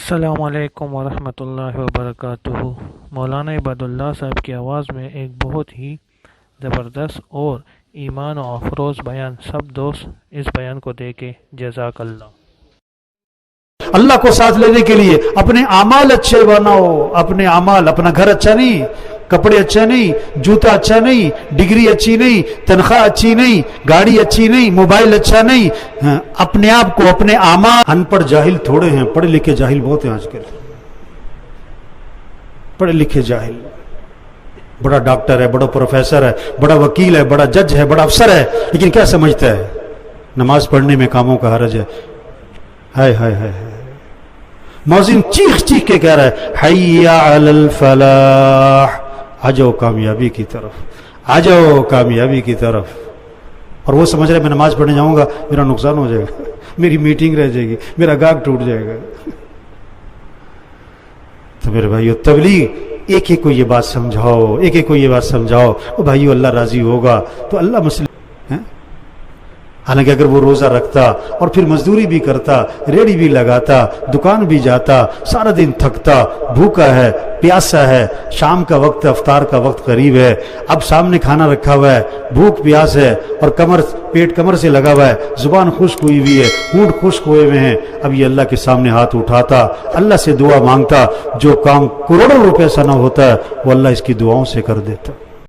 السلام علیکم ورحمۃ اللہ وبرکاتہ۔ مولانا عباد اللہ صاحب کی آواز میں ایک بہت ہی زبردست اور ایمان و افروز بیان۔ سب دوست اس بیان کو دیکھیں۔ جزاک اللہ۔ اللہ کو ساتھ لینے کے لیے اپنے اعمال اچھے بناؤ، اپنے اعمال، اپنا گھر اچھا نہیں، کپڑے اچھا نہیں، جوتا اچھا نہیں، ڈگری اچھی نہیں، تنخواہ اچھی نہیں، گاڑی اچھی نہیں، موبائل اچھا نہیں، اپنے آپ کو، اپنے اعمال۔ ان پڑھ جاہل تھوڑے ہیں، پڑھے لکھے جاہل بہت ہیں آج کل۔ پڑھے لکھے جاہل، بڑا ڈاکٹر ہے، بڑا پروفیسر ہے، بڑا وکیل ہے، بڑا جج ہے، بڑا افسر ہے، لیکن کیا سمجھتا ہے؟ نماز پڑھنے میں کاموں کا حرج ہے۔ ہائے ہائے ہائے، مؤذن چیخ چیخ کے کہہ رہا ہے حی علی الفلاح، آ جاؤ کامیابی کی طرف، آ جاؤ کامیابی کی طرف۔ اور وہ سمجھ رہے میں نماز پڑھنے جاؤں گا میرا نقصان ہو جائے گا، میری میٹنگ رہ جائے گی، میرا گاہک ٹوٹ جائے گا۔ تو میرے بھائیو، تبلیغ ایک ایک کو یہ بات سمجھاؤ، ایک ایک کو یہ بات سمجھاؤ، او بھائیو اللہ راضی ہوگا تو اللہ مسئلہ۔ حالانکہ اگر وہ روزہ رکھتا اور پھر مزدوری بھی کرتا، ریڑھی بھی لگاتا، دکان بھی جاتا، سارا دن تھکتا، بھوکا ہے، پیاسا ہے، شام کا وقت، افطار کا وقت قریب ہے، اب سامنے کھانا رکھا ہوا ہے، بھوک پیاس ہے اور پیٹ کمر سے لگا ہوا ہے، زبان خشک ہوئی ہوئی ہے، ہونٹ خشک ہوئے ہوئے ہیں، اب یہ اللہ کے سامنے ہاتھ اٹھاتا، اللہ سے دعا مانگتا، جو کام کروڑوں روپے سے نہ ہوتا ہے وہ اللہ اس کی دعاؤں سے کر دیتا۔